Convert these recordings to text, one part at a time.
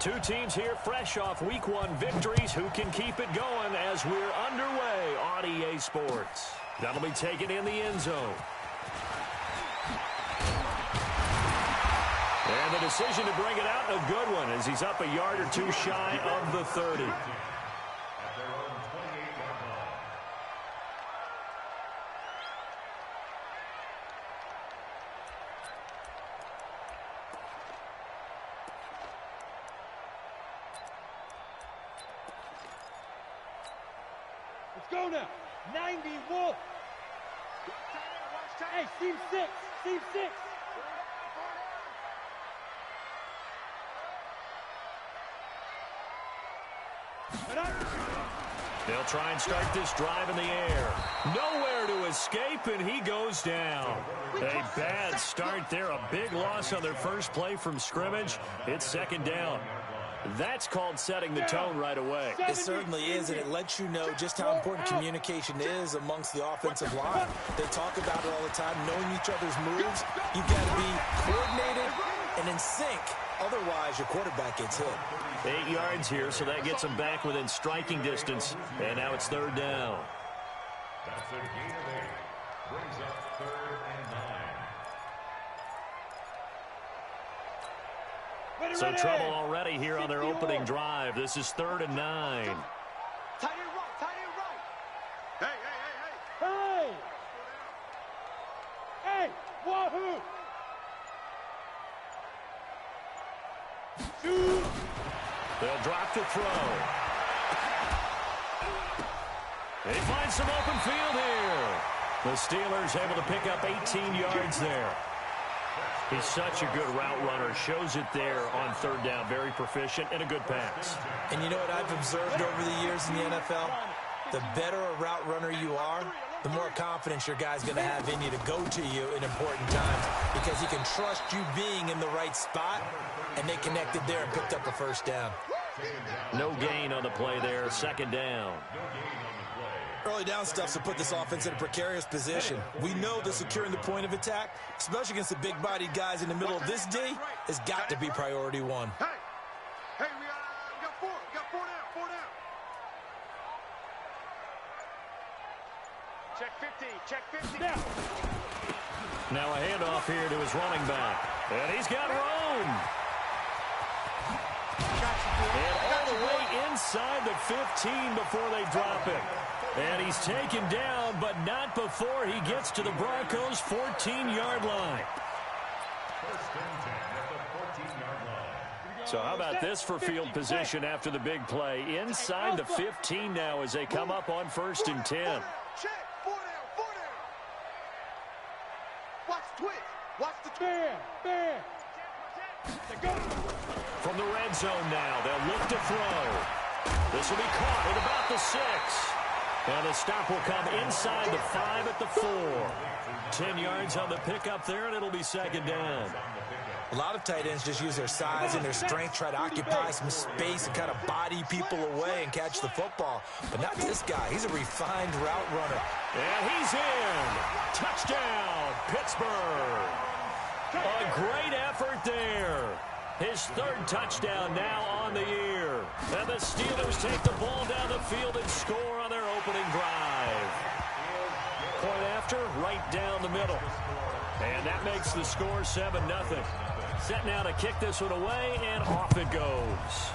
Two teams here fresh off Week 1 victories. Who can keep it going as we're underway on EA Sports? That'll be taken in the end zone. And the decision to bring it out, a good one, as he's up a yard or two shy of the 30. Go now. 90 Wolf. Hey, team 6. Team 6. They'll try and start this drive in the air. Nowhere to escape, and he goes down. A bad start there. A big loss on their first play from scrimmage. It's second down. That's called setting the tone right away. It certainly is, and it lets you know just how important communication is amongst the offensive line. They talk about it all the time, knowing each other's moves. You've got to be coordinated and in sync. Otherwise, your quarterback gets hit. 8 yards here, so that gets them back within striking distance. And now it's third down. That's a gain of 8. Brings up 3rd and 9. So trouble already here on their opening drive. This is 3rd and 9. Tight end right, tight end right. Hey! Hey! Wahoo! Shoot! They'll drop to throw. They find some open field here. The Steelers able to pick up 18 yards there. He's such a good route runner. Shows it there on third down. Very proficient and a good pass. And you know what I've observed over the years in the NFL? The better a route runner you are, the more confidence your guy's going to have in you to go to you in important times because he can trust you being in the right spot, and they connected there and picked up a first down. No gain on the play there. Second down. Early down stuff's to put this offense in a precarious position. We know that securing the point of attack, especially against the big-bodied guys in the middle of this D, has got to be priority one. Hey, we got 4. We got 4 down. 4 down. Check 50. Now. Now a handoff here to his running back. And he's got room. And all the way inside the 15 before they drop him. And he's taken down, but not before he gets to the Broncos' 14-yard line. So how about this for field position after the big play? Inside the 15 now as they come up on 1st and 10. Check. 4 down. Watch the twist. Watch the twist. Bam. From the red zone now, they'll look to throw. This will be caught at about the 6. And the stop will come inside the 5 at the 4. 10 yards on the pickup there, and it'll be second down. A lot of tight ends just use their size and their strength, try to occupy some space and kind of body people away and catch the football. But not this guy. He's a refined route runner. And he's in. Touchdown, Pittsburgh. A great effort there. His 3rd touchdown now on the year. And the Steelers take the ball down the field and score on their opening drive. Point after, right down the middle. And that makes the score 7-0. Set now to kick this one away, and off it goes.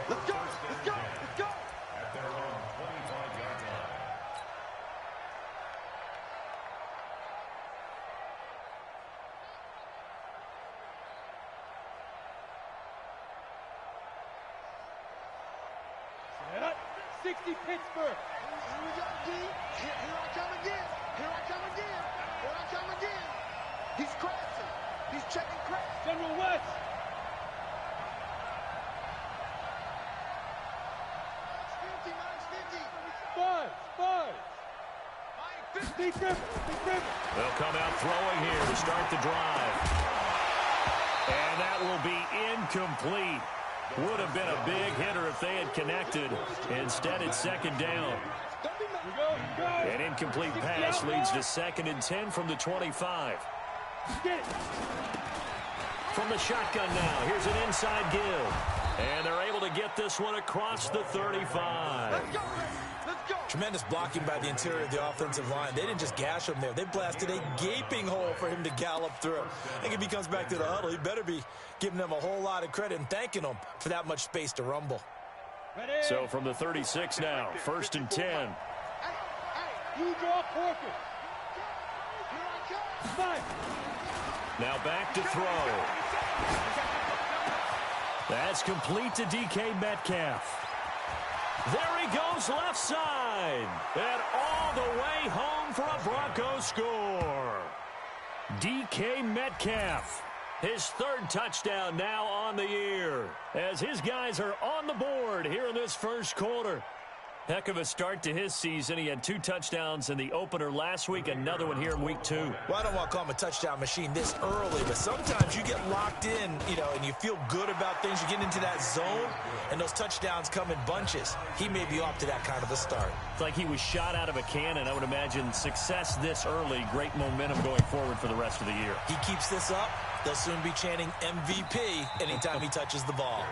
Let's go. At their own 25-yard line. Set up. 60 Pittsburgh. Here we go, D. Here I come again. He's crashing. He's checking crash. General West. Five. Steve Griffin. They'll come out throwing here to start the drive. And that will be incomplete. Would have been a big hitter if they had connected. Instead, it's second down. An incomplete pass leads to 2nd and 10 from the 25. From the shotgun now, here's an inside give. And they're able to get this one across the 35. Let's go. Tremendous blocking by the interior of the offensive line. They didn't just gash him there. They blasted a gaping hole for him to gallop through. I think if he comes back to the huddle, he better be giving them a whole lot of credit and thanking them for that much space to rumble. So from the 36 now, 1st and 10. You draw focus. Now back to throw. That's complete to DK Metcalf. There he goes left side. And all the way home for a Broncos score. DK Metcalf. His 3rd touchdown now on the year. As his guys are on the board here in this 1st quarter. Heck of a start to his season. He had 2 touchdowns in the opener last week, another one here in week 2. Well, I don't want to call him a touchdown machine this early, but sometimes you get locked in, and you feel good about things. You get into that zone, and those touchdowns come in bunches. He may be off to that kind of a start. It's like he was shot out of a cannon. I would imagine success this early, great momentum going forward for the rest of the year. He keeps this up, they'll soon be chanting MVP anytime he touches the ball.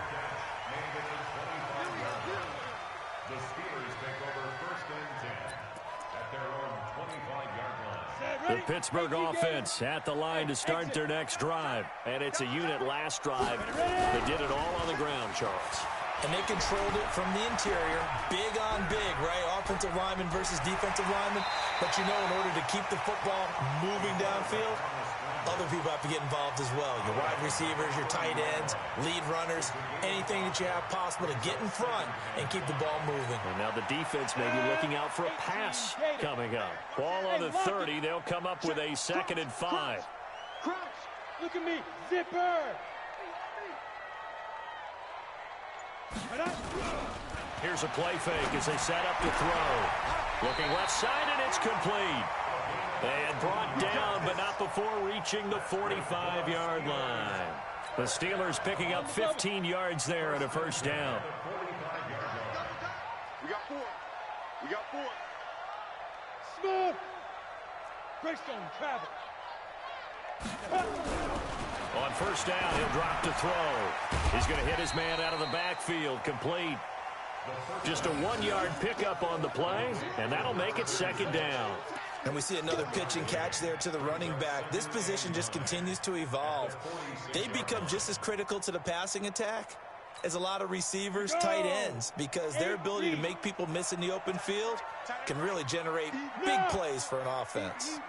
The Steelers take over 1st and 10 at their own 25-yard line. The Pittsburgh offense at the line to start their next drive. And it's a unit last drive that did it all on the ground, Charles. And they controlled it from the interior, big on big, right? Offensive lineman versus defensive lineman. But in order to keep the football moving downfield, other people have to get involved as well. Your wide receivers, your tight ends, lead runners, anything that you have possible to get in front and keep the ball moving. And now the defense may be looking out for a pass coming up. Ball on the 30. They'll come up with a 2nd and 5. Crouch. Look at me. Zipper. Here's a play fake as they set up to throw. Looking left side, and it's complete. And brought down, but not before reaching the 45-yard line. The Steelers picking up 15 yards there at a 1st down. We got 4. We got 4. Smooth. Greystone travel. On 1st down, he'll drop to throw. He's going to hit his man out of the backfield, complete. Just a 1-yard pickup on the play, and that'll make it 2nd down. And we see another pitch and catch there to the running back. This position just continues to evolve. They become just as critical to the passing attack as a lot of receivers, tight ends, because their ability to make people miss in the open field can really generate big plays for an offense.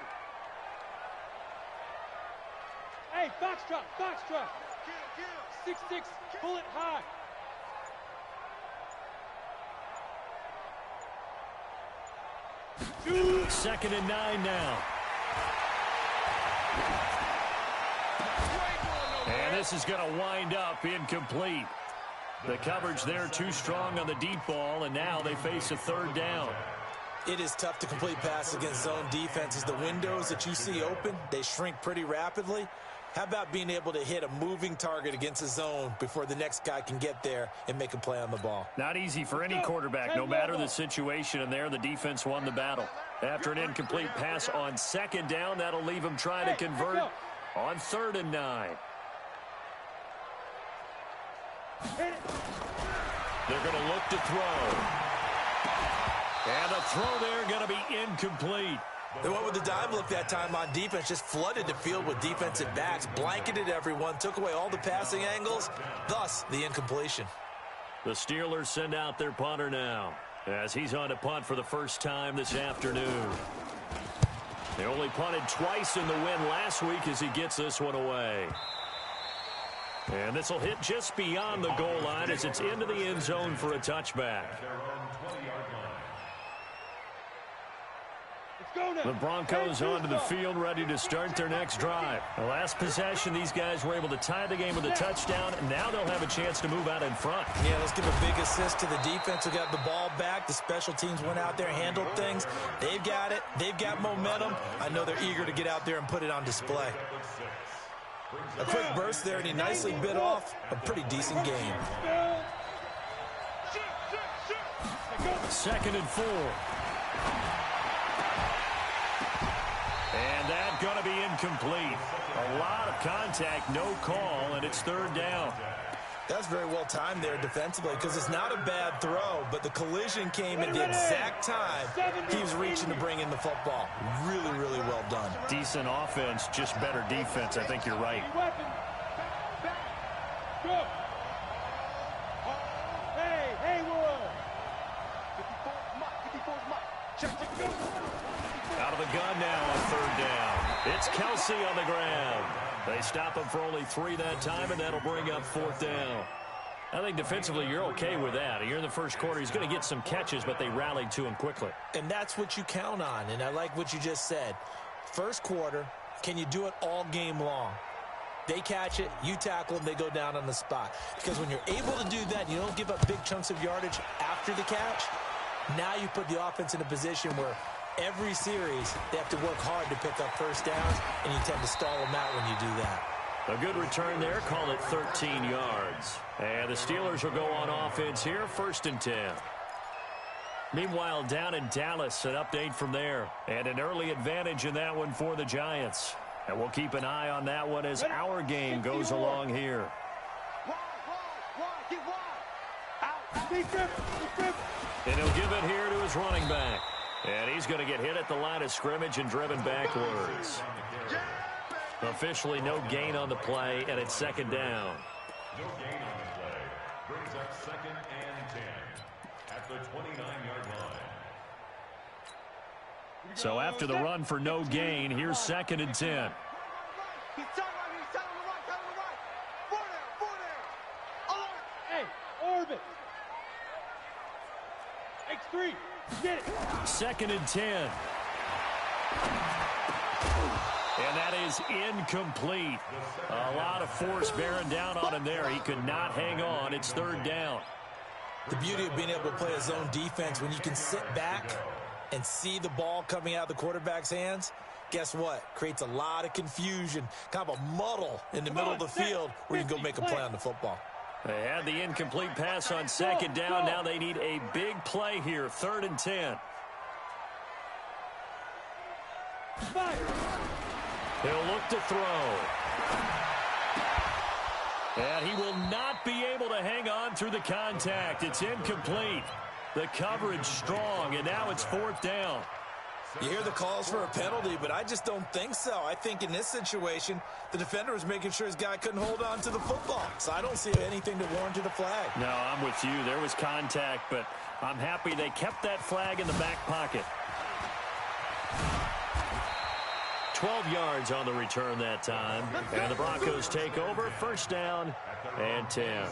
Hey, box drop. 6-6, pull it high. Second and 9 now. And this is going to wind up incomplete. The coverage there too strong on the deep ball, and now they face a 3rd down. It is tough to complete passes against zone defenses. The windows that you see open, they shrink pretty rapidly. How about being able to hit a moving target against a zone before the next guy can get there and make a play on the ball? Not easy for any quarterback, no matter the situation, and there the defense won the battle. After an incomplete pass on 2nd down, that'll leave him trying to convert on 3rd and 9. They're going to look to throw. And the throw there going to be incomplete. They went with the dive look that time on defense, just flooded the field with defensive backs, blanketed everyone, took away all the passing angles, thus the incompletion. The Steelers send out their punter now, as he's on to punt for the 1st time this afternoon. They only punted twice in the win last week as he gets this one away. And this will hit just beyond the goal line as it's into the end zone for a touchback. The Broncos onto the field, ready to start their next drive. The last possession, these guys were able to tie the game with a touchdown, and now they'll have a chance to move out in front. Yeah, let's give a big assist to the defense who got the ball back. The special teams went out there, handled things. They've got it. They've got momentum. I know they're eager to get out there and put it on display. A quick burst there, and he nicely bit off a pretty decent game. 2nd and 4. And that's going to be incomplete. A lot of contact, no call, and it's third down. That's very well timed there defensively because it's not a bad throw, but the collision came at the exact time he was reaching to bring in the football. Really, really well done. Decent offense, just better defense. I think you're right. Go. Hey, Haywood. 54's Mike. Check. Out of the gun now on third down. It's Kelsey on the ground. They stop him for only 3 that time, and that'll bring up fourth down. I think defensively you're okay with that. You're in the first quarter. He's going to get some catches, but they rallied to him quickly. And that's what you count on, and I like what you just said. First quarter, can you do it all game long? They catch it, you tackle them, they go down on the spot. Because when you're able to do that, you don't give up big chunks of yardage after the catch, now you put the offense in a position where every series, they have to work hard to pick up first downs, and you tend to stall them out when you do that. A good return there, call it 13 yards. And the Steelers will go on offense here, 1st and 10. Meanwhile, down in Dallas, an update from there. And an early advantage in that one for the Giants. And we'll keep an eye on that one as our game goes along here. And he'll give it here to his running back. And he's going to get hit at the line of scrimmage and driven backwards. Officially no gain on the play, and it's second down. No gain on the play. Brings up 2nd and 10 at the 29-yard line. So after the run for no gain, here's 2nd and 10. He's tied right here. He's tied on the right. Tied on the right. Four there. Alert. Hey, orbit. X3. Get it. 2nd and 10. And that is incomplete. A lot of force bearing down on him there. He could not hang on. It's third down. The beauty of being able to play a zone defense, when you can sit back and see the ball coming out of the quarterback's hands, guess what? Creates a lot of confusion, kind of a muddle in the middle of the field where you can go make a play on the football. They had the incomplete pass on second down. Now they need a big play here, 3rd and 10. He'll look to throw. And he will not be able to hang on through the contact. It's incomplete. The coverage strong, and now it's 4th down. You hear the calls for a penalty, but I just don't think so. I think in this situation, the defender was making sure his guy couldn't hold on to the football. So I don't see anything to warrant a flag. No, I'm with you. There was contact, but I'm happy they kept that flag in the back pocket. 12 yards on the return that time. And the Broncos take over, 1st down and 10.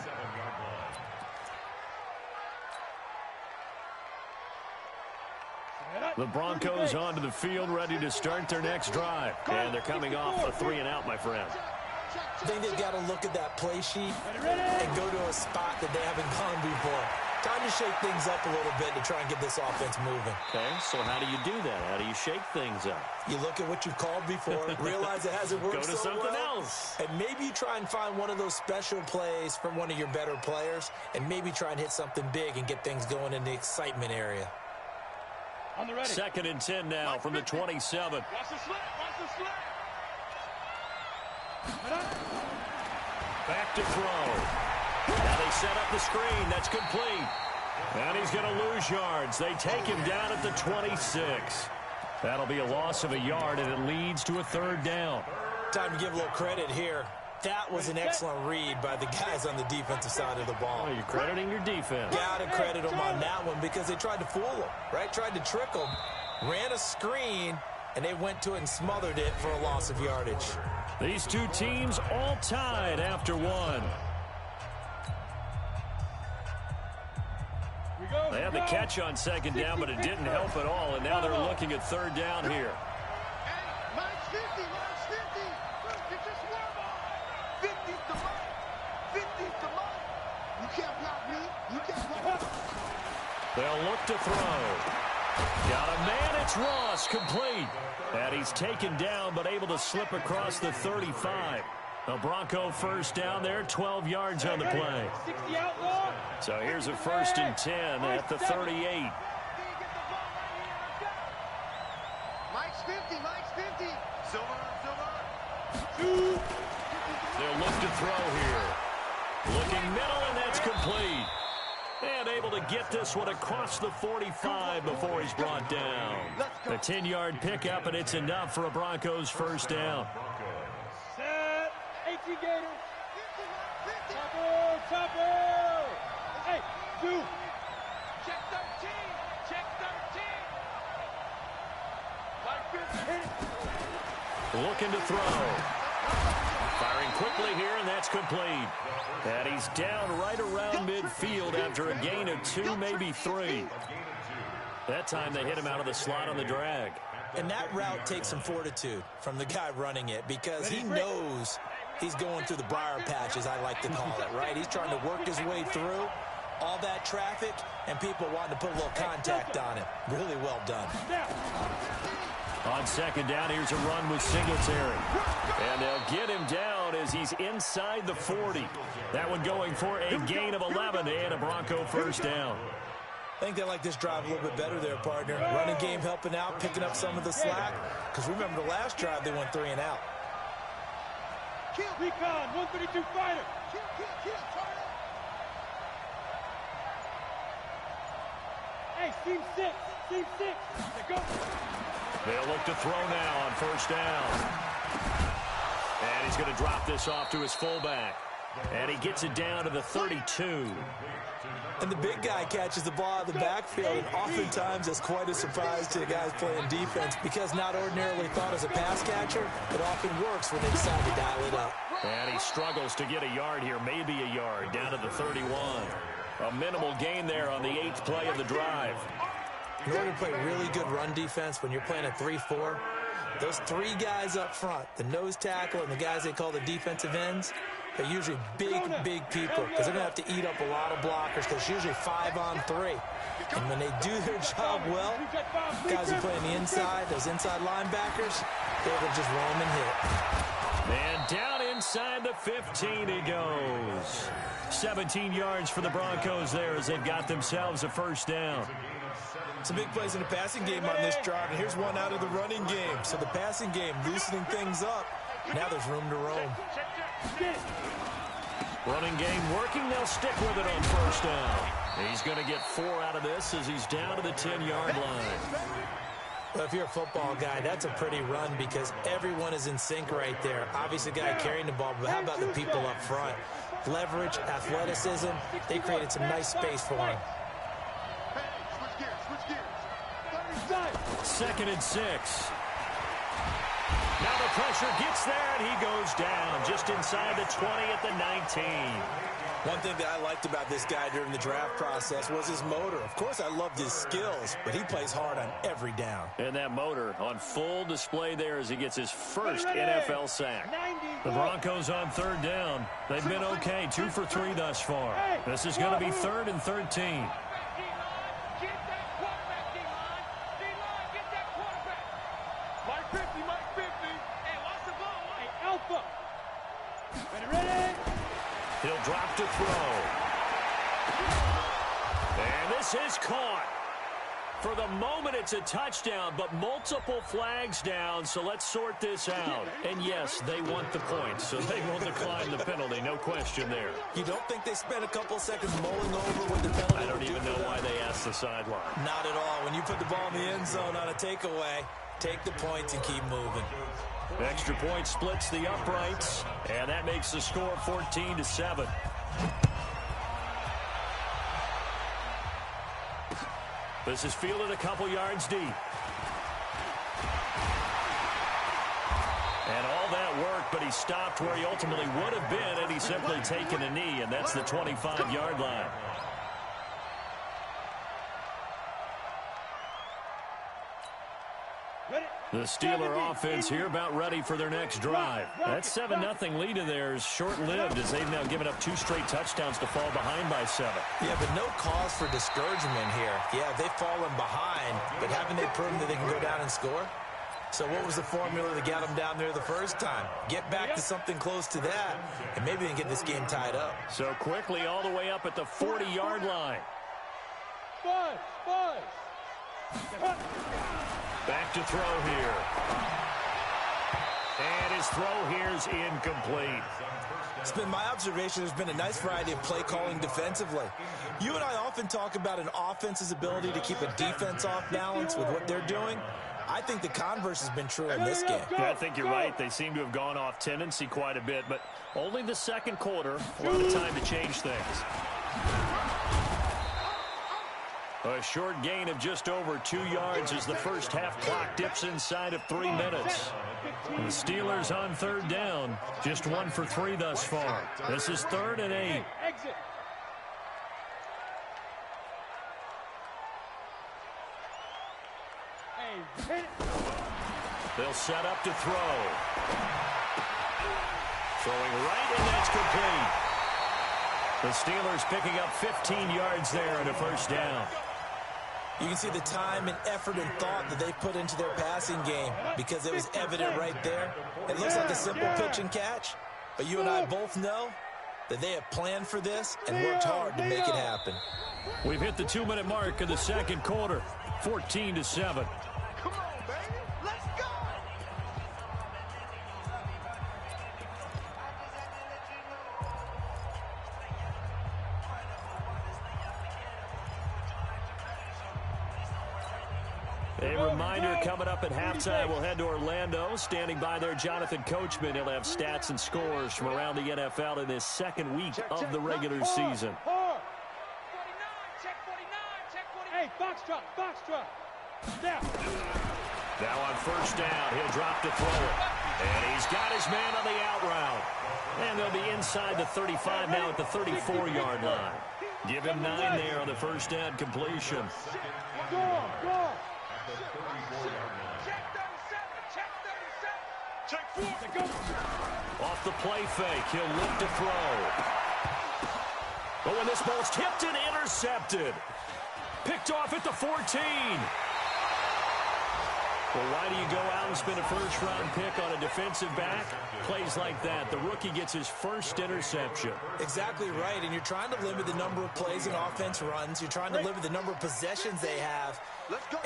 The Broncos onto the field, ready to start their next drive. And they're coming off a 3-and-out, my friend. I think they've got to look at that play sheet and go to a spot that they haven't gone before. Time to shake things up a little bit to try and get this offense moving. Okay, so how do you do that? How do you shake things up? You look at what you've called before, realize it hasn't worked so well. Go to something else. And maybe you try and find one of those special plays from one of your better players, and maybe try and hit something big and get things going in the excitement area. On the ready. 2nd and 10 now from the 27. Watch the slip. Watch the slip. Back to throw. Now they set up the screen. That's complete. And he's going to lose yards. They take him down at the 26. That'll be a loss of a yard, and it leads to a 3rd down. Time to give a little credit here. That was an excellent read by the guys on the defensive side of the ball. Oh, you're crediting your defense. Got to credit them on that one because they tried to fool them, right? Tried to trick them, ran a screen, and they went to it and smothered it for a loss of yardage. These two teams all tied after one. They had the catch on 2nd down, but it didn't help at all, and now they're looking at 3rd down here. Mine's 50. Mine's 50. It's just one ball. 50's the money. 50's the money. You can't block me. You can't block me. They'll look to throw. Got a man. It's Ross, complete. And he's taken down, but able to slip across the 35. The Bronco 1st down there, 12 yards on the play. 60 outlaw. So here's a 1st and 10 at the 38. 50, Mike's 50. Silver, silver. They'll look to throw here. Looking middle, and that's complete. And able to get this one across the 45 before he's brought down. A 10-yard pickup, and it's enough for a Broncos first down. Set. 18 Gators. Chopper, chopper. Hey, 2. Check 13. Check 13. Mike 50. Looking to throw. Firing quickly here, and that's complete. And he's down right around midfield after a gain of 2, maybe 3. That time they hit him out of the slot on the drag. And that route takes some fortitude from the guy running it because he knows he's going through the briar patch, as I like to call it, right? He's trying to work his way through all that traffic and people wanting to put a little contact on him. Really well done. On second down, here's a run with Singletary. And they'll get him down as he's inside the 40. That one going for a gain of 11 and a Bronco first down. I think they like this drive a little bit better there, partner. Running game helping out, picking up some of the slack. Because remember the last drive, they went 3 and out. Recon, 132 fighter. Hey, team 6. Team 6. Go. They'll look to throw now on first down. And he's going to drop this off to his fullback. And he gets it down to the 32. And the big guy catches the ball out of the backfield, and oftentimes it's quite a surprise to the guys playing defense because not ordinarily thought as a pass catcher, it often works when they decide to dial it up. And he struggles to get a yard here, maybe a yard, down to the 31. A minimal gain there on the 8th play of the drive. In order to play really good run defense when you're playing a 3-4, those 3 guys up front, the nose tackle and the guys they call the defensive ends, they're usually big people because they're going to have to eat up a lot of blockers because it's usually 5 on 3. And when they do their job well, guys who play on the inside, those inside linebackers, they'll just roam and hit. And down inside the 15 he goes. 17 yards for the Broncos there as they've got themselves a first down. Some big plays in the passing game on this drive, and here's one out of the running game. So the passing game loosening things up. Now there's room to roam. Running game working. They'll stick with it on first down. He's going to get 4 out of this as he's down to the 10-yard line. Well, if you're a football guy, that's a pretty run because everyone is in sync right there. Obviously, the guy carrying the ball, but how about the people up front? Leverage, athleticism, they created some nice space for him. Second and 6. Now the pressure gets there, and he goes down just inside the 20 at the 19. One thing that I liked about this guy during the draft process was his motor. Of course, I loved his skills, but he plays hard on every down. And that motor on full display there as he gets his first NFL sack. The Broncos on third down. They've been okay, 2 for 3 thus far. This is going to be 3rd and 13. He'll drop to throw. And this is caught. For the moment, it's a touchdown, but multiple flags down, so let's sort this out. And yes, they want the points, so they will decline the penalty, no question there. You don't think they spent a couple seconds mulling over what the penalty? I don't even know why they asked the sideline. Not at all. When you put the ball in the end zone on a takeaway, take the points and keep moving. Extra point splits the uprights, and that makes the score 14-7. This is fielded a couple yards deep. And all that work, but he stopped where he ultimately would have been had he simply taken a knee, and that's the 25-yard line. The Steeler offense here about ready for their next drive. That 7-0 lead of theirs short-lived as they've now given up 2 straight touchdowns to fall behind by 7. Yeah, but no cause for discouragement here. Yeah, they've fallen behind, but haven't they proven that they can go down and score? So what was the formula to get them down there the first time? Get back to something close to that, and maybe they can get this game tied up. So quickly all the way up at the 40-yard line. Back to throw here. And his throw here is incomplete. It's been my observation there's been a nice variety of play calling defensively. You and I often talk about an offense's ability to keep a defense off balance with what they're doing. I think the converse has been true in this game. Yeah, I think you're right. They seem to have gone off tendency quite a bit, but only the second quarter. A lot of time to change things. A short gain of just over 2 yards as the first half clock dips inside of 3 minutes. The Steelers on third down. Just 1 for 3 thus far. This is 3rd and 8. Exit. They'll set up to throw. Throwing right, and that's complete. The Steelers picking up 15 yards there and a first down. You can see the time and effort and thought that they put into their passing game because it was evident right there. It looks like a simple pitch and catch, but you and I both know that they have planned for this and worked hard to make it happen. We've hit the 2-minute mark of the second quarter, 14-7. Come on, baby. Let's go. A reminder coming up at halftime, we'll head to Orlando. Standing by there, Jonathan Coachman. He'll have stats and scores from around the NFL in this second week of the regular season. 49, check 49, check 49. Hey, box drop, box drop. Now. Now on first down, he'll drop to throw it. And he's got his man on the out route. And they'll be inside the 35 now at the 34-yard line. Give him 9 there on the first down completion. Go on, go on. Check 37, check 37. Check 4. Off the play fake, he'll look to throw. But when this ball's tipped and intercepted. Picked off at the 14. Well, why do you go out and spend a first-round pick on a defensive back? Plays like that. The rookie gets his first interception. Exactly right, and you're trying to limit the number of plays and offense runs. You're trying to limit the number of possessions they have.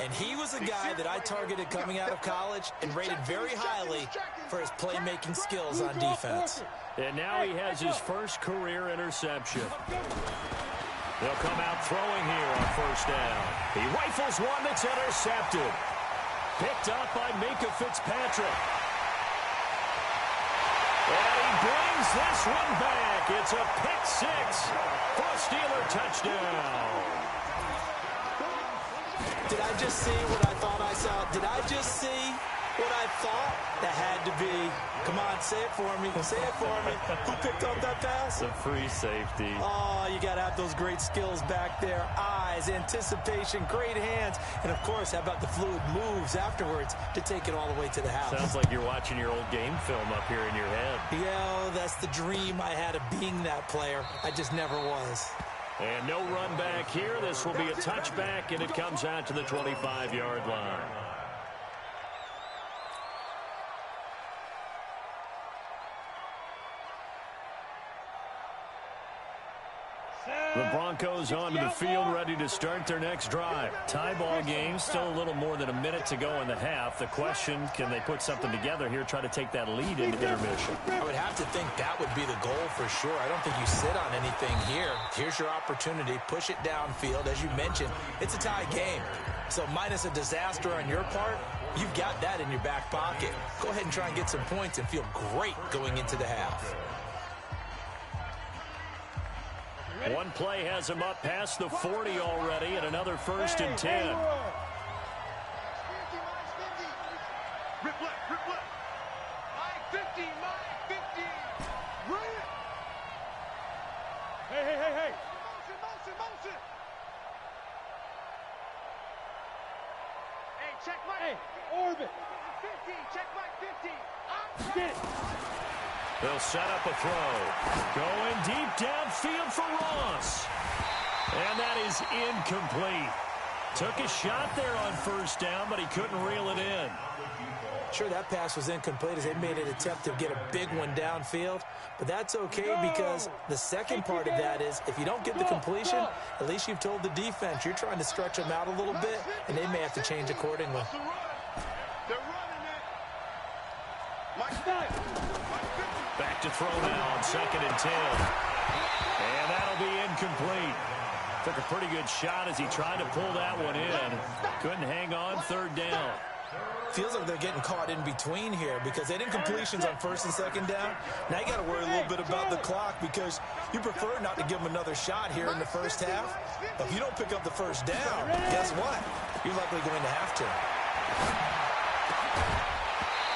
And he was a guy that I targeted coming out of college and rated very highly for his playmaking skills on defense. And now he has his first career interception. They'll come out throwing here on first down. He rifles one that's intercepted. Picked up by Minkah Fitzpatrick. And he brings this one back. It's a pick 6 for a Steeler touchdown. Did I just see what I thought I saw? Did I just see what I thought? That had to be. Come on, say it for me. Say it for me. Who picked up that pass? The free safety. Oh, you got to have those great skills back there. Eyes, anticipation, great hands. And, of course, how about the fluid moves afterwards to take it all the way to the house? Sounds like you're watching your old game film up here in your head. Yeah, that's the dream I had of being that player. I just never was. And no run back here. This will be a touchback, and it comes out to the 25-yard line. The Broncos onto the field, ready to start their next drive. Tie ball game, still a little more than a minute to go in the half. The question, can they put something together here, try to take that lead into intermission? I would have to think that would be the goal for sure. I don't think you sit on anything here. Here's your opportunity. Push it downfield. As you mentioned, it's a tie game. So minus a disaster on your part, you've got that in your back pocket. Go ahead and try and get some points and feel great going into the half. One play has him up past the 40 already, and another 1st and 10. Rip left, rip left. My 50, my 50. Rip. Hey. Motion. Hey, check my. Hey, orbit. 50, check my 50. Get it. They'll set up a throw. Going deep downfield for Ross. And that is incomplete. Took a shot there on first down, but he couldn't reel it in. Sure, that pass was incomplete as they made an attempt to get a big one downfield. But that's okay because the second part of that is if you don't get the completion, at least you've told the defense you're trying to stretch them out a little bit, and they may have to change accordingly. Back to throw now on 2nd and 10. And that'll be incomplete. Took a pretty good shot as he tried to pull that one in. Couldn't hang on 3rd down. Feels like they're getting caught in between here because they did incompletions on 1st and 2nd down. Now you got to worry a little bit about the clock because you prefer not to give them another shot here in the first half. If you don't pick up the 1st down, guess what? You're likely going to have to.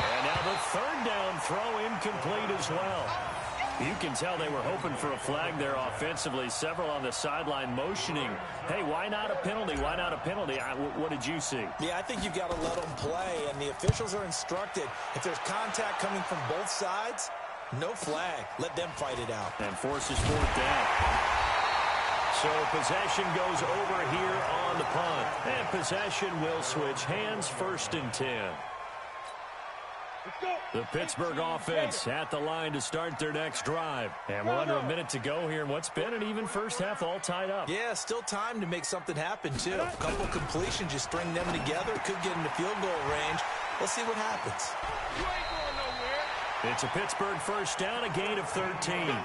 And now the 3rd down throw incomplete as well. You can tell they were hoping for a flag there offensively. Several on the sideline motioning, hey, why not a penalty? Why not a penalty? What did you see? Yeah, I think you've got to let them play, and the officials are instructed. If there's contact coming from both sides, no flag. Let them fight it out. And forces 4th down. So possession goes over here on the punt. And possession will switch hands, 1st and 10. The Pittsburgh offense at the line to start their next drive. And we're under a minute to go here in what's been an even first half, all tied up. Yeah, still time to make something happen, too. A couple completions, you string them together, could get into field goal range. We'll see what happens. You ain't going nowhere. It's a Pittsburgh 1st down, a gain of 13.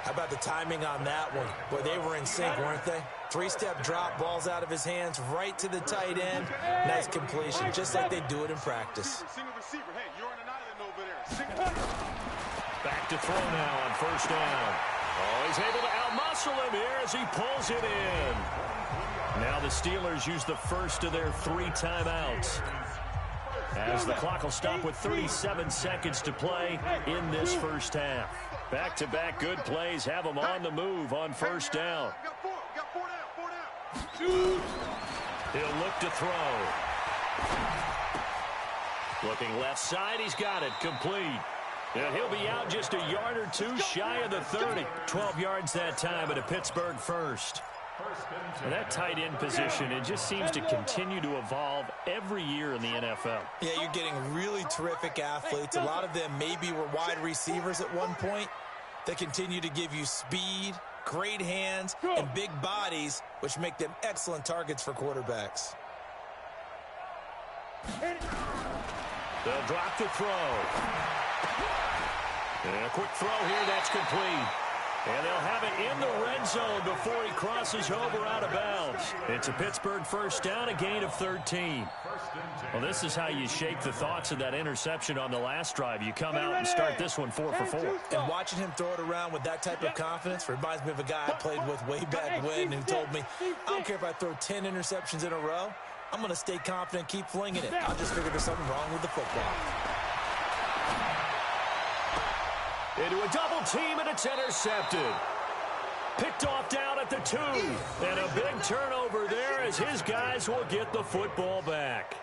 How about the timing on that one? Boy, they were in sync, weren't they? 3-step drop, balls out of his hands, right to the tight end. Nice completion, just like they do it in practice. Single receiver. Hey, you're on an island over there. Back to throw now on 1st down. Oh, he's able to outmuscle him here as he pulls it in. Now the Steelers use the first of their 3 timeouts, as the clock will stop with 37 seconds to play in this first half. Back-to-back good plays have them on the move on 1st down. Got four down. He'll look to throw. Looking left side, he's got it, complete. And he'll be out just a yard or 2 shy of the 30. 12 yards that time at a Pittsburgh 1st. And that tight end position, it just seems to continue to evolve every year in the NFL. Yeah, you're getting really terrific athletes. A lot of them maybe were wide receivers at one point. They continue to give you speed, great hands, and big bodies, which make them excellent targets for quarterbacks. They'll drop the throw. And a quick throw here, that's complete. And they'll have it in the red zone before he crosses over out of bounds. It's a Pittsburgh 1st down, a gain of 13. Well, this is how you shake the thoughts of that interception on the last drive. You come out and start this one 4 for 4. And watching him throw it around with that type of confidence reminds me of a guy I played with way back when who told me, I don't care if I throw 10 interceptions in a row, I'm going to stay confident, keep flinging it. I'll just figure there's something wrong with the football. Into a double team, and it's intercepted. Picked off down at the 2. And a big turnover there as his guys will get the football back.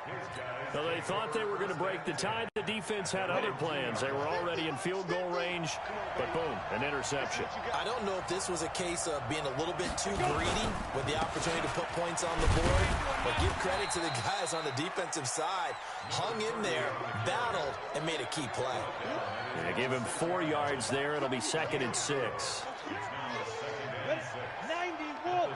Well, they thought they were going to break the tie. The defense had other plans. They were already in field goal range, but boom, an interception. I don't know if this was a case of being a little bit too greedy with the opportunity to put points on the board, but give credit to the guys on the defensive side. Hung in there, battled, and made a key play. They give him 4 yards there. It'll be 2nd and 6. 91.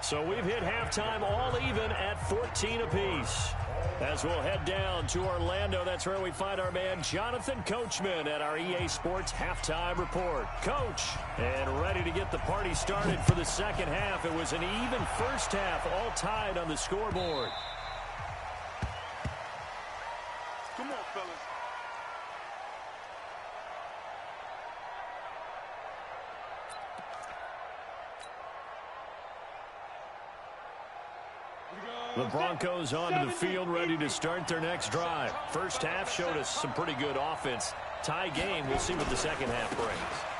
So we've hit halftime all even at 14 apiece. As we'll head down to Orlando, that's where we find our man Jonathan Coachman at our EA Sports Halftime Report. Coach, and ready to get the party started for the second half. It was an even first half, all tied on the scoreboard. Come on, fellas. The Broncos onto the field, ready to start their next drive. First half showed us some pretty good offense. Tie game, we'll see what the second half brings.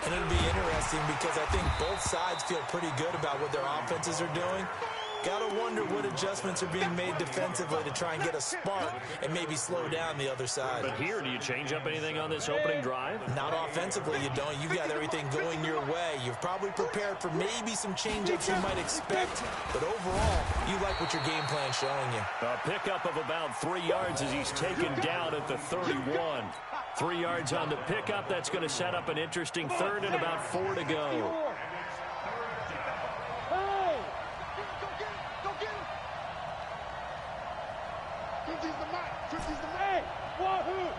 And it'll be interesting because I think both sides feel pretty good about what their offenses are doing. Gotta wonder what adjustments are being made defensively to try and get a spark and maybe slow down the other side. But here, do you change up anything on this opening drive? Not offensively, you don't. You've got everything going your way. You've probably prepared for maybe some change-ups you might expect, but overall, you like what your game plan's showing you. A pickup of about 3 yards as he's taken down at the 31. 3 yards on the pickup. That's going to set up an interesting third and about 4 to go. 50's the mic. 50's the mic. Hey, wahoo!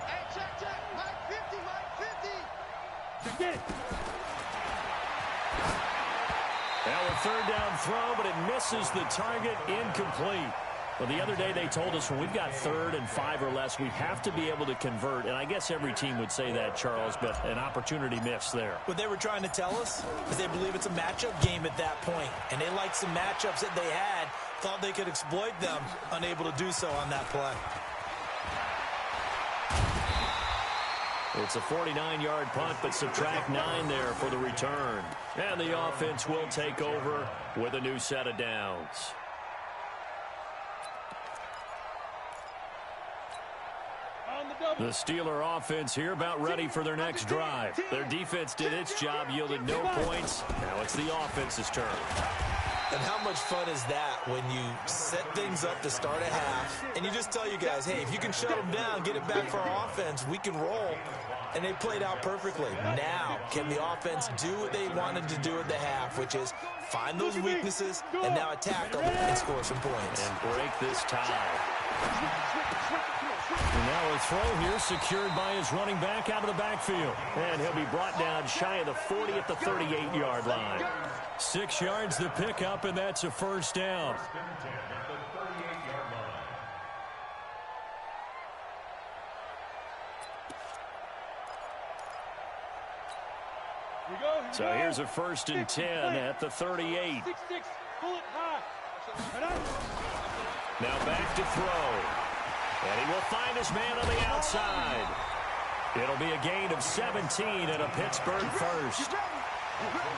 Hey, check. Mike 50, Mike 50. Get it. Now a third down throw, but it misses the target, incomplete. Well, the other day they told us when we've got 3rd and 5 or less, we have to be able to convert. And I guess every team would say that, Charles, but an opportunity missed there. What they were trying to tell us is they believe it's a matchup game at that point. And they liked some matchups that they had, thought they could exploit them, unable to do so on that play. It's a 49-yard punt, but subtract 9 there for the return. And the offense will take over with a new set of downs. The Steeler offense here about ready for their next drive. Their defense did its job, yielded no points. Now it's the offense's turn. And how much fun is that when you set things up to start a half and you just tell you guys, hey, if you can shut them down, get it back for our offense, we can roll. And they played out perfectly. Now, can the offense do what they wanted to do at the half, which is find those weaknesses and now attack them and score some points. And break this tie. And now a throw here secured by his running back out of the backfield. And he'll be brought down shy of the 40 at the 38-yard line. 6 yards to pick up, and that's a first down. So here's a 1st and 10 at the 38. 6-6, pull it high. Now back to throw. And he will find his man on the outside. It'll be a gain of 17 and a Pittsburgh first.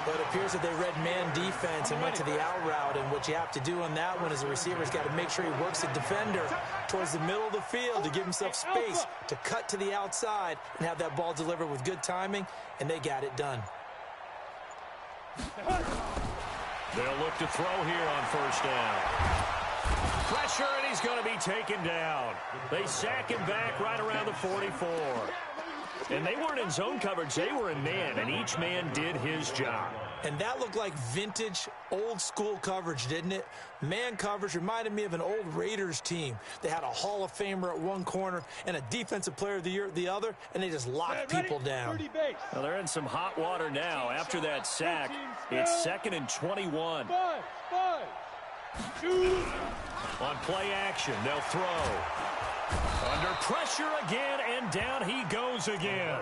But it appears that they read man defense and went to the out route. And what you have to do on that one is the receiver's got to make sure he works the defender towards the middle of the field to give himself space to cut to the outside and have that ball delivered with good timing. And they got it done. They'll look to throw here on first down. Pressure, and he's going to be taken down. They sack him back right around the 44. And they weren't in zone coverage. They were in man, and each man did his job. And that looked like vintage, old-school coverage, didn't it? Man coverage reminded me of an old Raiders team. They had a Hall of Famer at one corner and a Defensive Player of the Year at the other, and they just locked people down. Well, they're in some hot water now. After that sack, it's 2nd and 21. On play action, they'll throw. Under pressure again, and down he goes again.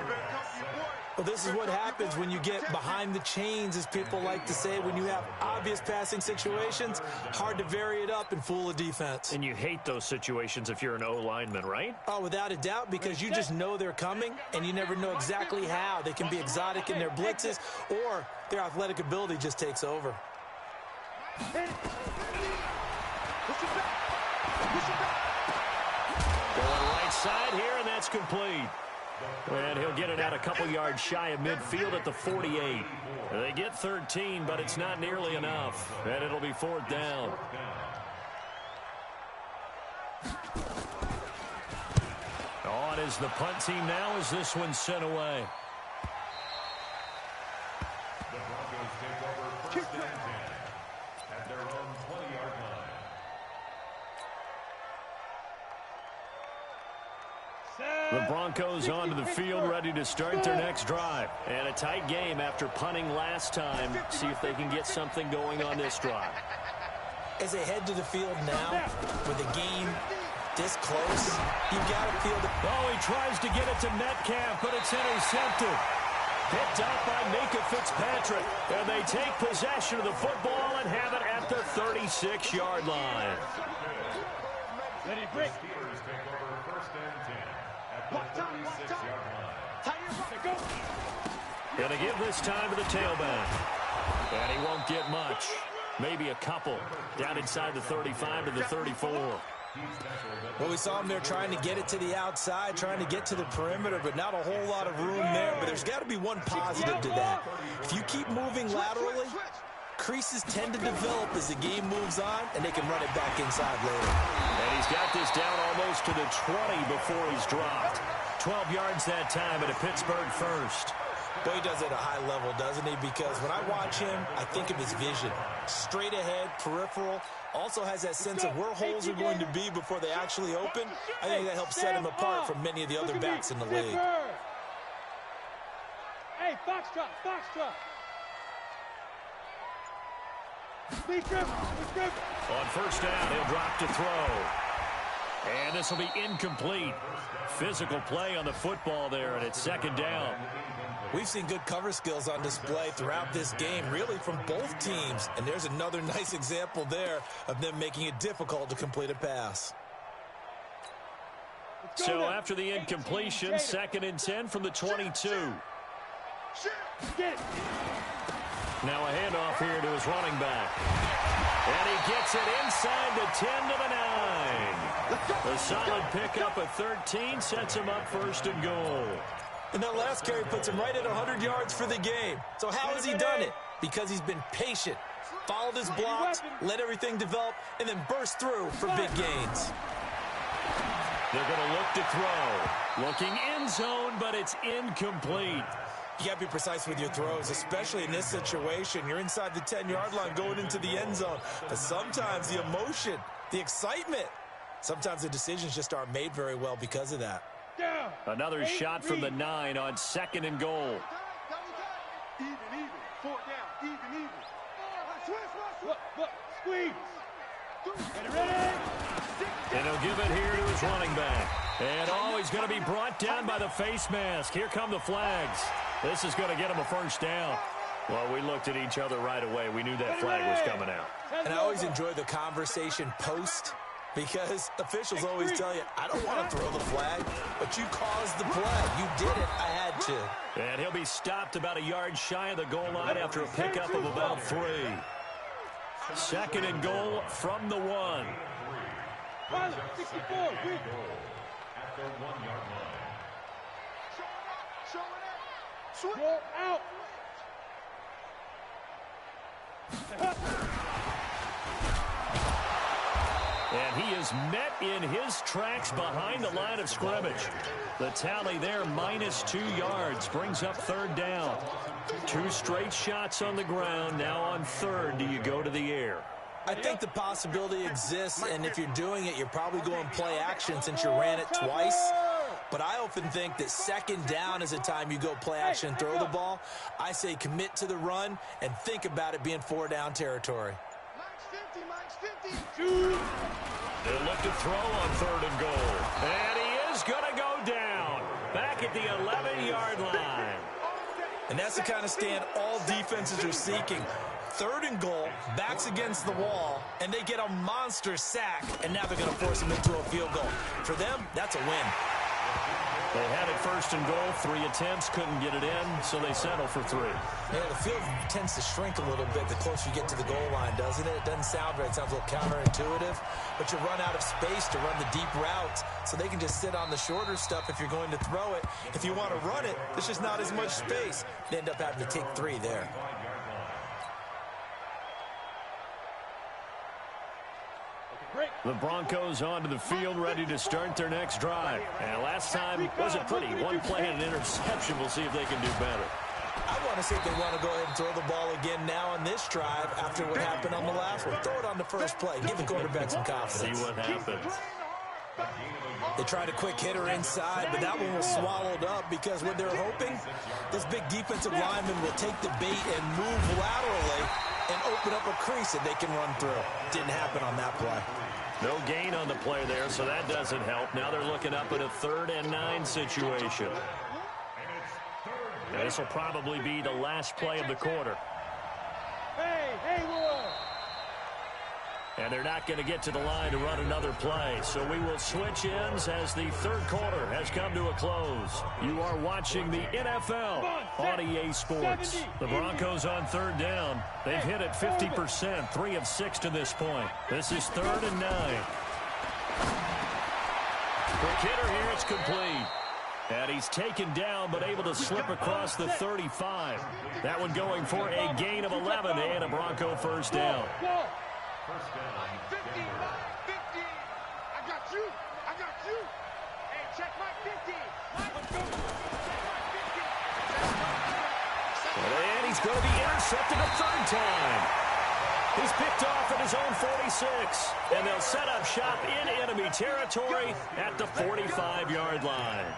Well, this is what happens when you get behind the chains, as people like to say. When you have obvious passing situations, hard to vary it up and fool a defense. And you hate those situations if you're an O-lineman, right? Oh, without a doubt, because you just know they're coming, and you never know exactly how. They can be exotic in their blitzes, or their athletic ability just takes over. Going right side here, and that's complete. And he'll get it out a couple yards shy of midfield at the 48. They get 13, but it's not nearly enough. And it'll be 4th down. On is the punt team now as this one's sent away. The Broncos take over 1st and 10 at their own 20-yard line. The Broncos onto the field, ready to start their next drive. And a tight game after punting last time. See if they can get something going on this drive. As they head to the field now, with the game this close, you've got to feel the... Oh, he tries to get it to Metcalf, but it's intercepted. Picked up by Minka Fitzpatrick. And they take possession of the football and have it at the 36-yard line. Let it break. Steelers take over 1st and 10 at the 36-yard line. Gonna give this time to the tailback. And he won't get much. Maybe a couple. Down inside the 35 to the 34. Well, we saw him there trying to get it to the outside, trying to get to the perimeter, but not a whole lot of room there. But there's got to be one positive to that. If you keep moving laterally, creases tend to develop as the game moves on, and they can run it back inside later. And he's got this down almost to the 20 before he's dropped. 12 yards that time at a Pittsburgh first. Boy, he does it at a high level, doesn't he? Because when I watch him, I think of his vision. Straight ahead, peripheral, Also has that sense of where holes are going to be before they actually open. I think that helps set him apart from many of the other backs in the league. Hey, foxtrot, foxtrot. On first down, he'll drop to throw. And this will be incomplete. Physical play on the football there, and it's second down. We've seen good cover skills on display throughout this game, really from both teams. And there's another nice example there of them making it difficult to complete a pass. So after the incompletion, 2nd and 10 from the 22. Now a handoff here to his running back. And he gets it inside the 10 to the 9. A solid pickup at 13 sets him up 1st and goal. And that last carry puts him right at 100 yards for the game. So how has he done it? Because he's been patient, followed his blocks, let everything develop, and then burst through for big gains. They're going to look to throw. Looking end zone, but it's incomplete. You got to be precise with your throws, especially in this situation. You're inside the 10-yard line going into the end zone. But sometimes the emotion, the excitement, sometimes the decisions just aren't made very well because of that. Another shot from the 9 on 2nd and goal. Even, 4 down, even. Squeeze. And he'll give it here to his running back. And he's going to be brought down by the face mask. Here come the flags. This is going to get him a 1st down. Well, we looked at each other right away. We knew that flag was coming out. And I always enjoy the conversation post, because officials always tell you, I don't want to throw the flag, but you caused the play. You did it. I had to. And he'll be stopped about a yard shy of the goal line after a pickup of about 3. 2nd and goal from the 1. 64. At their 1-yard line. Go out. And he is met in his tracks behind the line of scrimmage. The tally there, -2 yards, brings up 3rd down. 2 straight shots on the ground. Now on 3rd, do you go to the air? I think the possibility exists, and if you're doing it, you're probably going play action since you ran it twice. But I often think that 2nd down is a time you go play action and throw the ball. I say commit to the run and think about it being 4-down territory. Mike's 50. They'll look to throw on 3rd and goal. And he is going to go down. Back at the 11-yard line. And that's the kind of stand all defenses are seeking. 3rd and goal, backs against the wall, and they get a monster sack, and now they're going to force them into a field goal. For them, that's a win. They had it 1st and goal, 3 attempts, couldn't get it in, so they settle for 3. Yeah, the field tends to shrink a little bit the closer you get to the goal line, doesn't it? It doesn't sound right. It sounds a little counterintuitive, but you run out of space to run the deep routes, so they can just sit on the shorter stuff if you're going to throw it. If you want to run it, there's just not as much space. They end up having to take 3 there. The Broncos onto the field, ready to start their next drive. And last time wasn't pretty. 1 play and an interception. We'll see if they can do better. I want to see if they want to go ahead and throw the ball again now on this drive after what happened on the last one. Throw it on the first play. Give the quarterback some confidence. See what happens. They tried a quick hitter inside, but that one was swallowed up because what they're hoping, this big defensive lineman will take the bait and move laterally and open up a crease that they can run through. Didn't happen on that play. No gain on the play there, so that doesn't help. Now they're looking up at a 3rd and 9 situation. And this will probably be the last play of the quarter. Hey, Haywood. And they're not going to get to the line to run another play. So we will switch ends as the 3rd quarter has come to a close. You are watching the NFL on EA Sports. The Broncos on 3rd down. They've hit it 50%, 3 of 6 to this point. This is 3rd and 9. Quick hitter here, it's complete. And he's taken down, but able to slip across the 35. That one going for a gain of 11 and a Bronco 1st down. 50. I got you. Hey, check my 50. And he's going to be intercepted a 3rd time. He's picked off at his own 46, and they'll set up shop in enemy territory at the 45-yard line.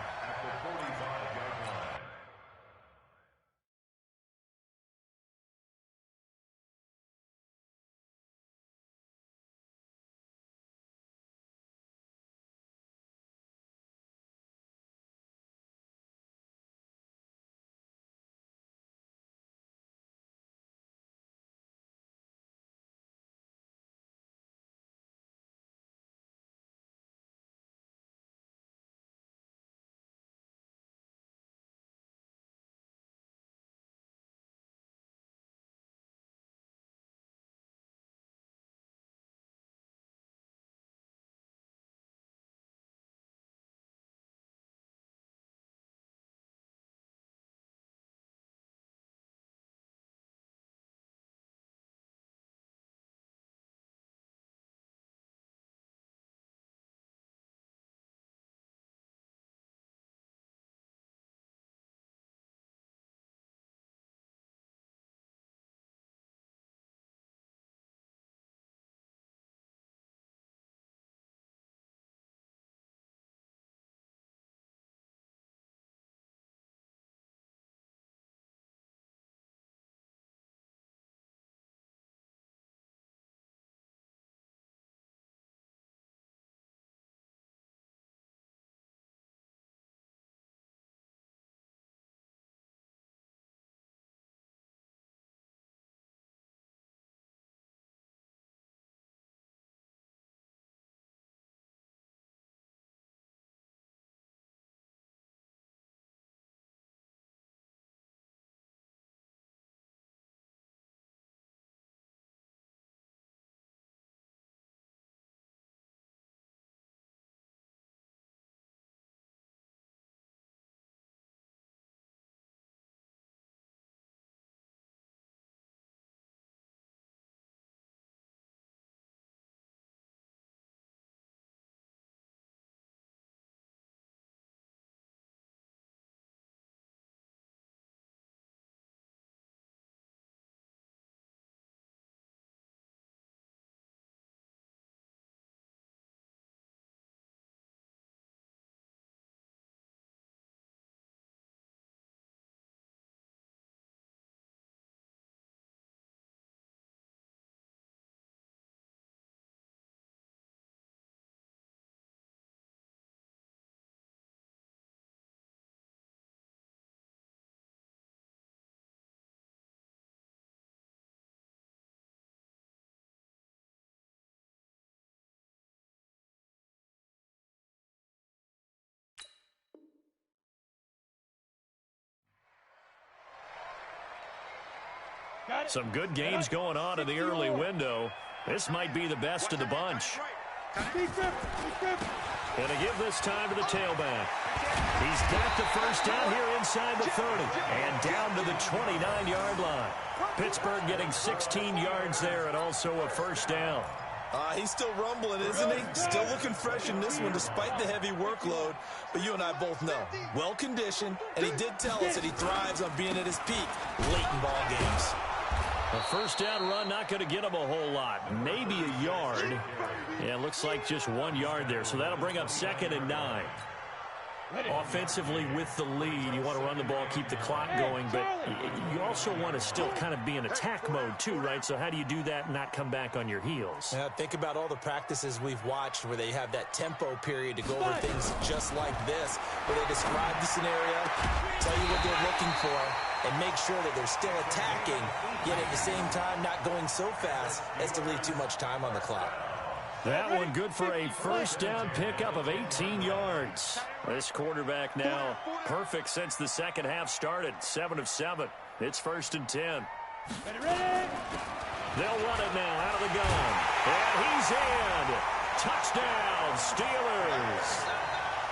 Some good games going on in the early window. This might be the best of the bunch. Going to give this time to the tailback. He's got the first down here inside the 30 and down to the 29-yard line. Pittsburgh getting 16 yards there and also a first down. He's still rumbling, isn't he? Still looking fresh in this one despite the heavy workload. But you and I both know, well-conditioned, and he did tell us that he thrives on being at his peak late in ball games. A first down run not going to get him a whole lot. Maybe a yard. Yeah, it looks like just 1 yard there. So that'll bring up 2nd and 9. Offensively with the lead, you want to run the ball, keep the clock going, but you also want to still kind of be in attack mode too, right? So how do you do that and not come back on your heels? Yeah, think about all the practices we've watched where they have that tempo period to go over things just like this, where they describe the scenario, tell you what they're looking for, and make sure that they're still attacking, yet at the same time not going so fast as to leave too much time on the clock. That one good for a first down pickup of 18 yards. This quarterback now perfect since the second half started. 7 of 7. It's 1st and 10. They'll run it now out of the gun. And he's in. Touchdown, Steelers.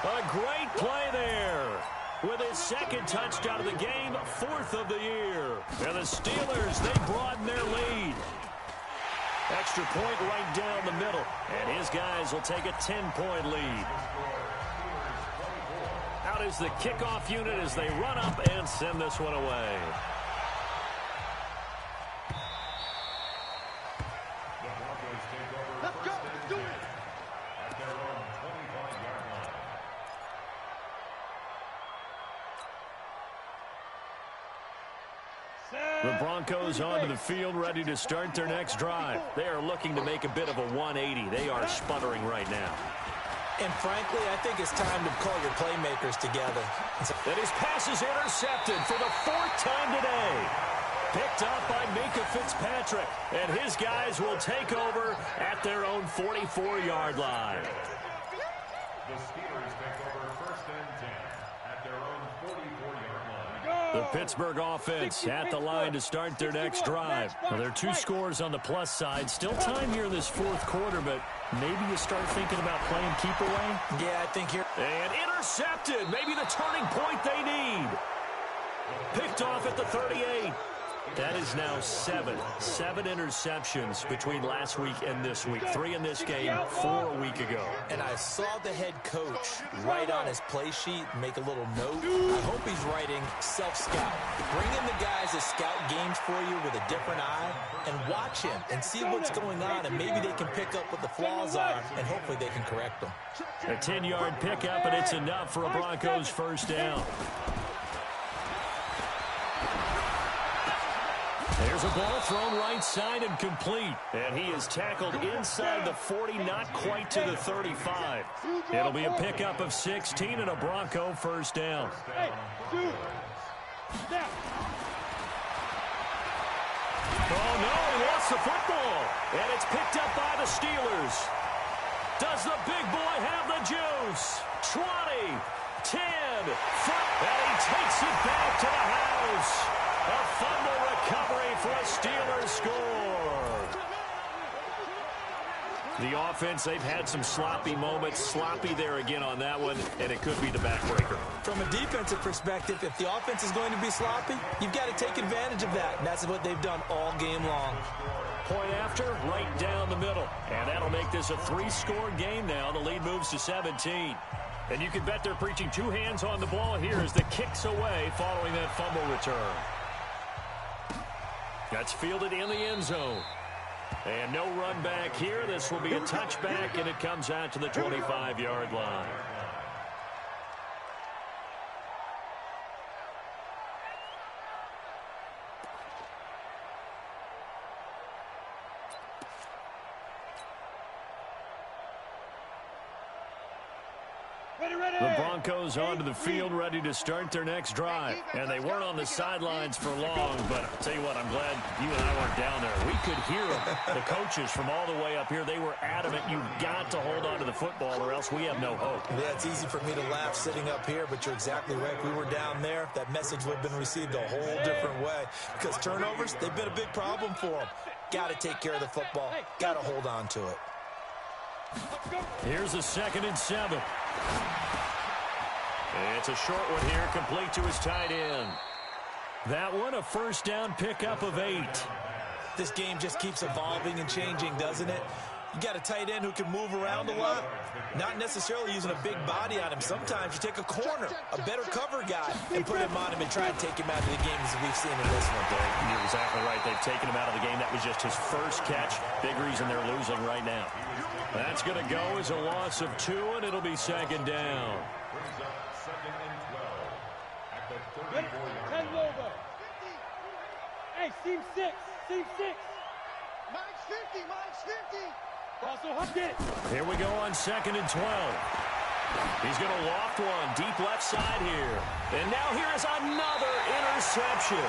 A great play there. With his 2nd touchdown of the game, 4th of the year. And the Steelers, they broaden their lead. Extra point right down the middle. And his guys will take a 10-point lead. Out is the kickoff unit as they run up and send this one away. The Broncos take The Broncos onto the field, ready to start their next drive. They are looking to make a bit of a 180. They are sputtering right now. And frankly, I think it's time to call your playmakers together. And his pass is intercepted for the 4th time today. Picked up by Minkah Fitzpatrick. And his guys will take over at their own 44-yard line. The Steelers take over 1st and 10 at their own 44-yard line. The Pittsburgh offense at the line to start their next drive. Well, there are 2 scores on the plus side. Still time here in this 4th quarter, but maybe you start thinking about playing keep away. Yeah, I think here. And intercepted. Maybe the turning point they need. Picked off at the 38. That is now 7 interceptions between last week and this week. 3 in this game, 4 a week ago. And I saw the head coach write on his play sheet, make a little note. I hope he's writing self-scout. Bring in the guys that scout games for you with a different eye and watch him and see what's going on, and maybe they can pick up what the flaws are, and hopefully they can correct them. A 10-yard pickup, and it's enough for a Broncos first down. There's a ball thrown right side and complete. And he is tackled inside the 40, not quite to the 35. It'll be a pickup of 16 and a Bronco first down. Oh, no, he lost the football. And it's picked up by the Steelers. Does the big boy have the juice? 20, 10, 5, and he takes it back to the house. A fumble recovery for a Steelers score. The offense, they've had some sloppy moments. Sloppy there again on that one, and it could be the backbreaker. From a defensive perspective, if the offense is going to be sloppy, you've got to take advantage of that, and that's what they've done all game long. Point after, right down the middle. And that'll make this a 3-score game now. The lead moves to 17. And you can bet they're preaching 2 hands on the ball here as the kick's away following that fumble return. That's fielded in the end zone. And no run back here. This will be a touchback, and it comes out to the 25-yard line. The Broncos onto the field, ready to start their next drive. And they weren't on the sidelines for long, but I'll tell you what, I'm glad you and I weren't down there. We could hear them. The coaches from all the way up here, they were adamant, you've got to hold on to the football or else we have no hope. Yeah, it's easy for me to laugh sitting up here, but you're exactly right. We were down there. That message would have been received a whole different way because turnovers, they've been a big problem for them. Got to take care of the football. Got to hold on to it. Here's a 2nd and 7. It's a short one here, complete to his tight end. That one, a first down pickup of 8. This game just keeps evolving and changing, doesn't it? You got a tight end who can move around a lot, not necessarily using a big body on him. Sometimes you take a corner, a better cover guy, and put him on him and try and take him out of the game as we've seen in this one, Dave. You're exactly right. They've taken him out of the game. That was just his first catch. Big reason they're losing right now. That's going to go as a loss of 2, and it'll be 2nd down. Brings up 2nd and 12 at the 34-yard line. Hey, seam 6. Seam 6. Mine's 50. Mine's 50. Also, get it. Here we go on 2nd and 12. He's going to loft one deep left side here. And now here is another interception.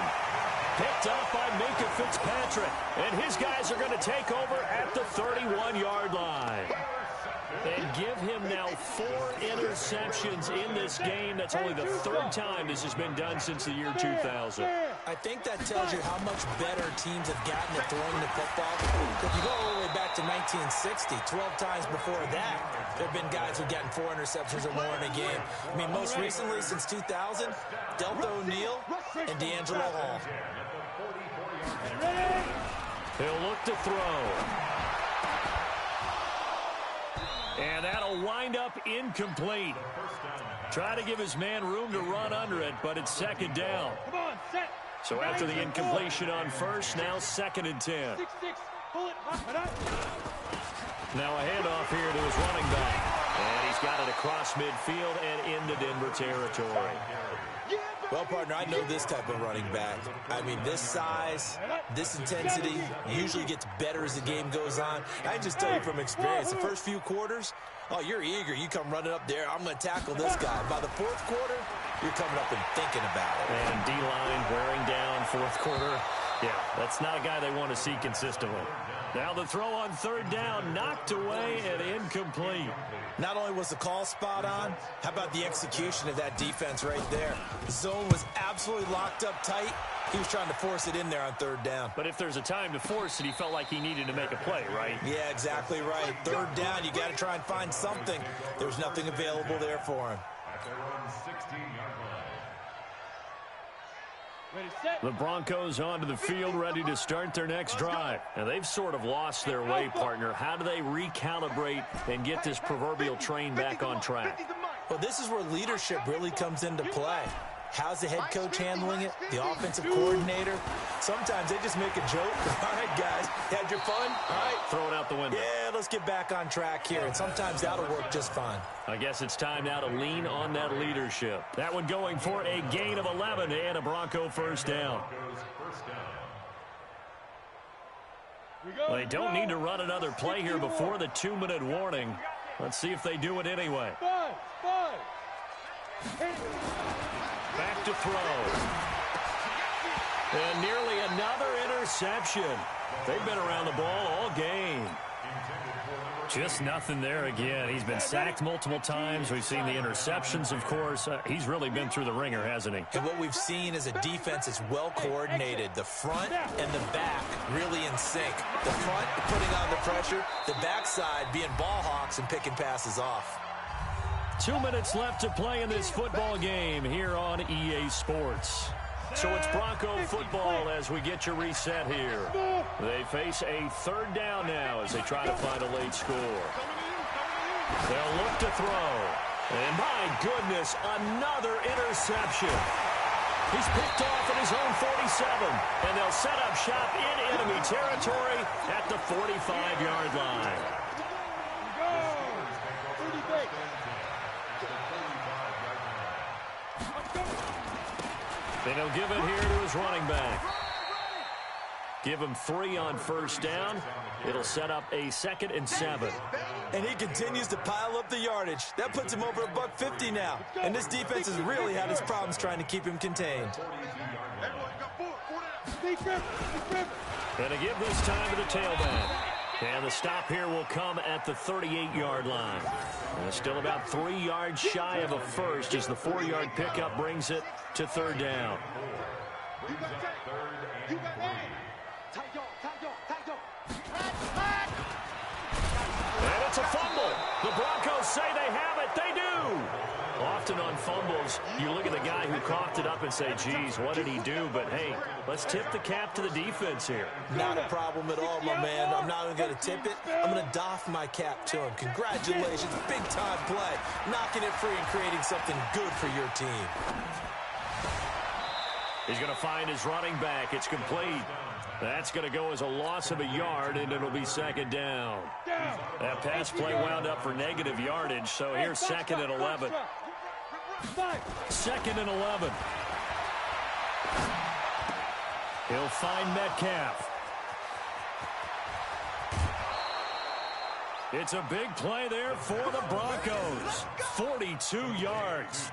Picked up by Minkah Fitzpatrick. And his guys are going to take over at the 31-yard line. And give him now 4 interceptions in this game. That's only the 3rd time this has been done since the year 2000. I think that tells you how much better teams have gotten at throwing the football. If you go all the way back to 1960, 12 times before that, there have been guys who've gotten 4 interceptions or more in a game. I mean, most recently, since 2000, Delta O'Neal and D'Angelo Hall. He'll look to throw. And that'll wind up incomplete. Try to give his man room to run under it, but it's 2nd down. Come on, set. So after the incompletion on first, now 2nd and 10. 6-6. Pull it. Now a handoff here to his running back. And he's got it across midfield and into Denver territory. Well, partner, I know this type of running back. I mean, this size, this intensity usually gets better as the game goes on. I can just tell you from experience, the first few quarters, oh, you're eager. You come running up there, I'm going to tackle this guy. By the fourth quarter, you're coming up and thinking about it. And D-line wearing down fourth quarter. Yeah, that's not a guy they want to see consistently. Now the throw on third down, knocked away and incomplete. Not only was the call spot on, how about the execution of that defense right there? The zone was absolutely locked up tight. He was trying to force it in there on third down. But if there's a time to force it, he felt like he needed to make a play, right? Yeah, exactly right. Third down, you got to try and find something. There's nothing available there for him. At their own 16-yard line. The Broncos onto the field, ready to start their next drive. Now, they've sort of lost their way, partner. How do they recalibrate and get this proverbial train back on track? Well, this is where leadership really comes into play. How's the head coach handling it? The offensive coordinator? Sometimes they just make a joke. All right, guys, had your fun? All right. Throw it out the window. Yeah, let's get back on track here. And sometimes that'll work just fine. I guess it's time now to lean on that leadership. That one going for a gain of 11 and a Bronco first down. Well, they don't need to run another play here before the 2-minute warning. Let's see if they do it anyway. Back to throw. And nearly another interception. They've been around the ball all game. Just nothing there again. He's been sacked multiple times. We've seen the interceptions, of course. He's really been through the ringer, hasn't he? And what we've seen is a defense that's well coordinated. The front and the back really in sync. The front putting on the pressure. The backside being ball hawks and picking passes off. 2 minutes left to play in this football game here on EA Sports. So it's Bronco football as we get your reset here. They face a third down now as they try to find a late score. They'll look to throw. And my goodness, another interception. He's picked off at his own 47. And they'll set up shop in enemy territory at the 45-yard line. And he'll give it here to his running back. Give him 3 on first down. It'll set up a 2nd and 7. And he continues to pile up the yardage. That puts him over $150 now. And this defense has really had its problems trying to keep him contained. And to give this time to the tailback. And the stop here will come at the 38-yard line. And still about 3 yards shy of a first as the 4-yard pickup brings it to third down. And it's a fumble. The Broncos say they have it. They do. Often on fumbles, you look at the guy who coughed it up and say, geez, what did he do? But, hey, let's tip the cap to the defense here. Not a problem at all, my man. I'm not even going to tip it. I'm going to doff my cap to him. Congratulations. Big-time play. Knocking it free and creating something good for your team. He's going to find his running back. It's complete. That's going to go as a loss of a yard, and it'll be 2nd down. That pass play wound up for negative yardage, so here's 2nd and 11. 2nd and 11. He'll find Metcalf. It's a big play there for the Broncos. 42 yards.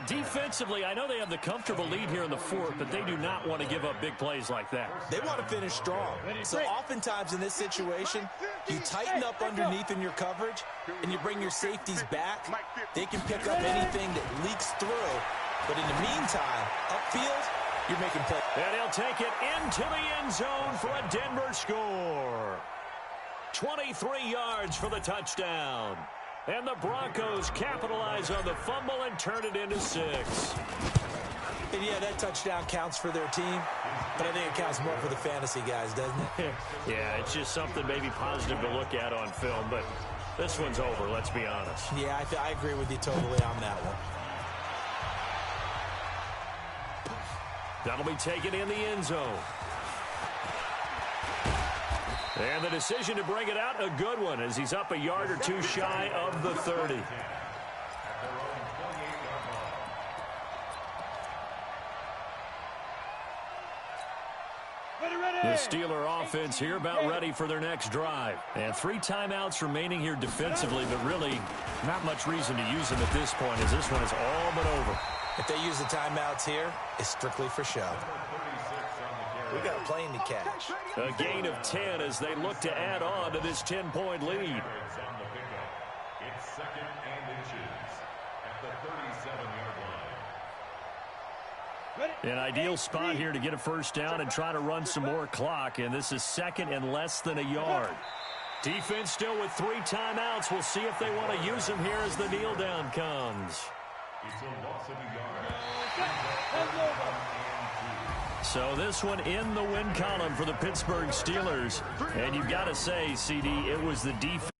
Defensively, I know they have the comfortable lead here in the 4th, but they do not want to give up big plays like that. They want to finish strong. So oftentimes in this situation, you tighten up underneath in your coverage, and you bring your safeties back. They can pick up anything that leaks through. But in the meantime, upfield, you're making plays. And he'll take it into the end zone for a Denver score. 23 yards for the touchdown. And the Broncos capitalize on the fumble and turn it into 6. And yeah, that touchdown counts for their team, but I think it counts more for the fantasy guys, doesn't it? Yeah, it's just something maybe positive to look at on film, but this one's over, let's be honest. Yeah, I agree with you totally on that one. That'll be taken in the end zone. And the decision to bring it out, a good one, as he's up a yard or two shy of the 30. The Steeler offense here about ready for their next drive. And 3 timeouts remaining here defensively, but really not much reason to use them at this point as this one is all but over. If they use the timeouts here, it's strictly for show. We got a plane to catch. A gain of 10 as they look to add on to this 10-point lead. It's 2nd and inches at the 37-yard line. An ideal spot here to get a first down and try to run some more clock, and this is 2nd and less than a yard. Defense still with 3 timeouts. We'll see if they want to use them here as the kneel down comes. It's a loss of a yard. So this one in the win column for the Pittsburgh Steelers. And you've got to say, CD, it was the defense.